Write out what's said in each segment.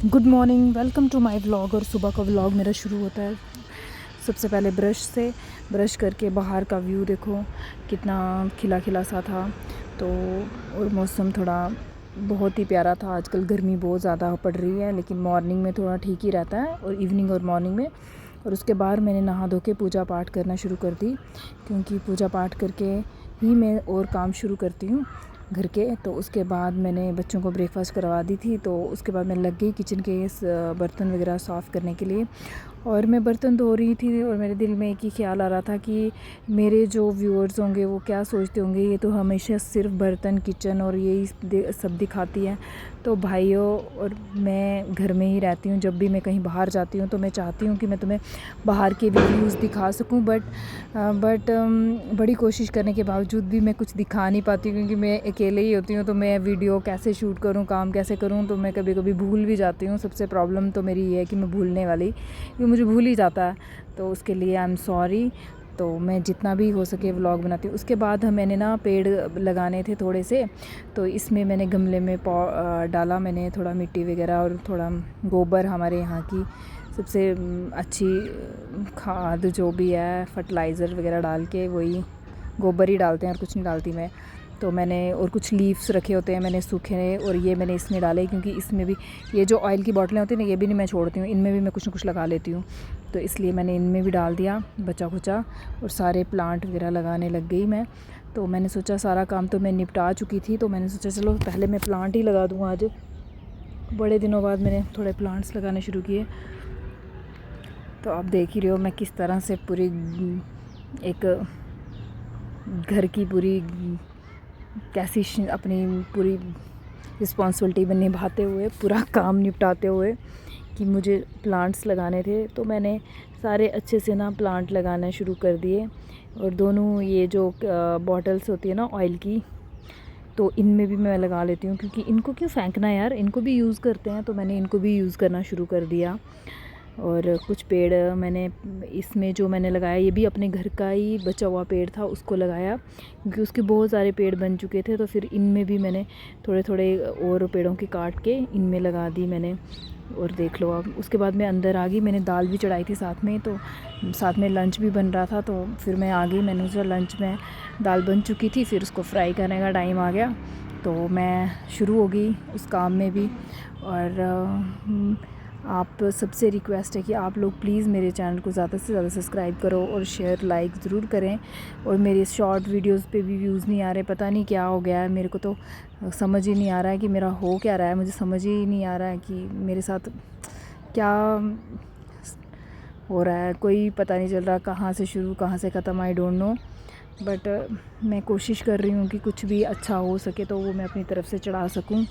Good morning, welcome to my vlog. और सुबह का व्लॉग मेरा शुरू होता है सबसे पहले ब्रश से। ब्रश करके बाहर का व्यू देखो कितना खिला खिला सा था। तो और मौसम थोड़ा बहुत ही प्यारा था। आजकल गर्मी बहुत ज़्यादा पड़ रही है, लेकिन मॉर्निंग में थोड़ा ठीक ही रहता है, और इवनिंग और मॉर्निंग में। और उसके बाद मैंने नहा धो के पूजा पाठ करना शुरू कर दी, क्योंकि पूजा पाठ करके ही मैं और काम शुरू करती हूँ घर के। तो उसके बाद मैंने बच्चों को ब्रेकफास्ट करवा दी थी, तो उसके बाद मैं लग गई किचन के बर्तन वगैरह साफ़ करने के लिए। और मैं बर्तन धो रही थी, और मेरे दिल में एक ही ख्याल आ रहा था कि मेरे जो व्यूअर्स होंगे वो क्या सोचते होंगे, ये तो हमेशा सिर्फ बर्तन, किचन और यही सब दिखाती है। तो भाइयों, और मैं घर में ही रहती हूँ, जब भी मैं कहीं बाहर जाती हूँ तो मैं चाहती हूँ कि मैं तुम्हें बाहर के व्यूज़ दिखा सकूँ, बट बड़ी कोशिश करने के बावजूद भी मैं कुछ दिखा नहीं पाती, क्योंकि मैं अकेले ही होती हूँ। तो मैं वीडियो कैसे शूट करूँ, काम कैसे करूँ, तो मैं कभी कभी भूल भी जाती हूँ। सबसे प्रॉब्लम तो मेरी ये है कि मैं भूलने वाली, क्योंकि मुझे भूल ही जाता है। तो उसके लिए आई एम सॉरी। तो मैं जितना भी हो सके व्लॉग बनाती हूँ। उसके बाद मैंने ना पेड़ लगाने थे थोड़े से, तो इसमें मैंने गमले में डाला मैंने थोड़ा मिट्टी वगैरह और थोड़ा गोबर, हमारे यहाँ की सबसे अच्छी खाद जो भी है, फर्टिलाइज़र वगैरह डाल के, वही गोबर ही डालते हैं और कुछ नहीं डालती मैं। तो मैंने और कुछ लीव्स रखे होते हैं मैंने सूखे, और ये मैंने इसमें डाले, क्योंकि इसमें भी ये जो ऑयल की बोतलें होती हैं ना, ये भी नहीं मैं छोड़ती हूँ, इनमें भी मैं कुछ ना कुछ लगा लेती हूँ। तो इसलिए मैंने इनमें भी डाल दिया बचा खुचा, और सारे प्लांट वगैरह लगाने लग गई मैं। तो मैंने सोचा सारा काम तो मैं निपटा चुकी थी, तो मैंने सोचा चलो पहले मैं प्लांट ही लगा दूँ। आज बड़े दिनों बाद मैंने थोड़े प्लांट्स लगाने शुरू किए। तो आप देख ही रहे हो मैं किस तरह से पूरी एक घर की पूरी कैसी अपनी पूरी रिस्पॉन्सिबिलिटी निभाते हुए, पूरा काम निपटाते हुए, कि मुझे प्लांट्स लगाने थे। तो मैंने सारे अच्छे से ना प्लांट लगाना शुरू कर दिए। और दोनों ये जो बॉटल्स होती है ना ऑयल की, तो इनमें भी मैं लगा लेती हूँ, क्योंकि इनको क्यों फेंकना यार, इनको भी यूज़ करते हैं। तो मैंने इनको भी यूज़ करना शुरू कर दिया। और कुछ पेड़ मैंने इसमें जो मैंने लगाया, ये भी अपने घर का ही बचा हुआ पेड़ था, उसको लगाया, क्योंकि उसके बहुत सारे पेड़ बन चुके थे। तो फिर इनमें भी मैंने थोड़े थोड़े और पेड़ों के काट के इनमें लगा दी मैंने। और देख लो अब उसके बाद मैं अंदर आ गई। मैंने दाल भी चढ़ाई थी साथ में, तो साथ में लंच भी बन रहा था। तो फिर मैं आ गई, मैंने सोचा लंच में दाल बन चुकी थी, फिर उसको फ्राई करने का टाइम आ गया, तो मैं शुरू हो गई उस काम में भी। और आप सबसे रिक्वेस्ट है कि आप लोग प्लीज़ मेरे चैनल को ज़्यादा से ज़्यादा सब्सक्राइब करो और शेयर लाइक ज़रूर करें। और मेरे शॉर्ट वीडियोस पे भी व्यूज़ नहीं आ रहे, पता नहीं क्या हो गया है, मेरे को तो समझ ही नहीं आ रहा है कि मेरा हो क्या रहा है। मुझे समझ ही नहीं आ रहा है कि मेरे साथ क्या हो रहा है, कोई पता नहीं चल रहा कहाँ से शुरू कहाँ से ख़त्म, आई डोंट नो। बट मैं कोशिश कर रही हूँ कि कुछ भी अच्छा हो सके तो वो मैं अपनी तरफ से चढ़ा सकूँ।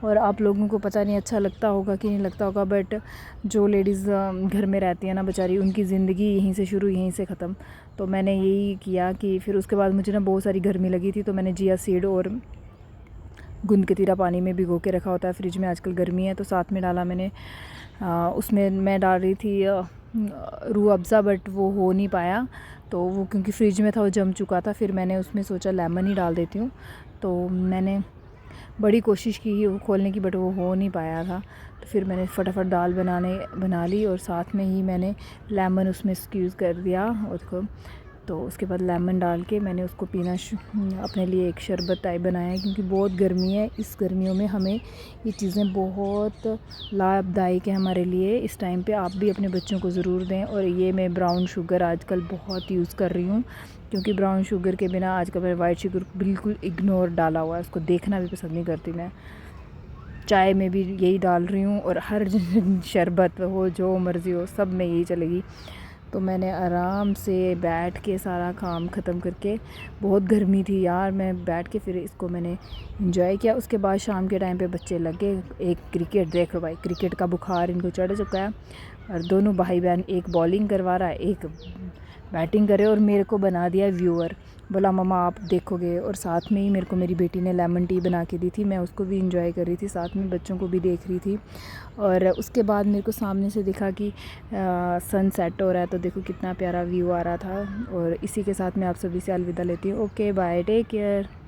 और आप लोगों को पता नहीं अच्छा लगता होगा कि नहीं लगता होगा, बट जो लेडीज़ घर में रहती हैं ना बेचारी, उनकी ज़िंदगी यहीं से शुरू यहीं से ख़त्म। तो मैंने यही किया कि फिर उसके बाद मुझे ना बहुत सारी गर्मी लगी थी, तो मैंने जिया सीड और गूंद कतीरा पानी में भिगो के रखा होता है फ्रिज में, आजकल गर्मी है, तो साथ में डाला मैंने। उसमें मैं डाल रही थी रूह अफ़ज़ा, बट वो हो नहीं पाया, तो वो क्योंकि फ्रिज में था वो जम चुका था। फिर मैंने उसमें सोचा लेमन ही डाल देती हूँ। तो मैंने बड़ी कोशिश की वो खोलने की, बट वो हो नहीं पाया था। तो फिर मैंने फटाफट दाल बना ली, और साथ में ही मैंने लेमन उसमें स्क्यूज़ कर दिया उसको। तो उसके बाद लेमन डाल के मैंने उसको पीना अपने लिए एक शरबत टाइप बनाया, क्योंकि बहुत गर्मी है। इस गर्मियों में हमें ये चीज़ें बहुत लाभदायक है हमारे लिए इस टाइम पे। आप भी अपने बच्चों को ज़रूर दें। और ये मैं ब्राउन शुगर आजकल बहुत यूज़ कर रही हूँ, क्योंकि ब्राउन शुगर के बिना आजकल मैं वाइट शुगर बिल्कुल इग्नोर डाला हुआ है, उसको देखना भी पसंद नहीं करती मैं। चाय में भी यही डाल रही हूँ, और हर शरबत हो जो मर्ज़ी हो सब में यही चलेगी। तो मैंने आराम से बैठ के सारा काम ख़त्म करके, बहुत गर्मी थी यार, मैं बैठ के फिर इसको मैंने इंजॉय किया। उसके बाद शाम के टाइम पे बच्चे लगे एक क्रिकेट, देख लो भाई क्रिकेट का बुखार इनको चढ़ चुका है। और दोनों भाई बहन, एक बॉलिंग करवा रहा है एक बैटिंग करे, और मेरे को बना दिया व्यूअर, बोला मम्मा आप देखोगे। और साथ में ही मेरे को मेरी बेटी ने लेमन टी बना के दी थी, मैं उसको भी इंजॉय कर रही थी, साथ में बच्चों को भी देख रही थी। और उसके बाद मेरे को सामने से दिखा कि सन सेट हो रहा है, तो देखो कितना प्यारा व्यू आ रहा था। और इसी के साथ मैं आप सभी से अलविदा लेती हूँ। Okay bye, take care.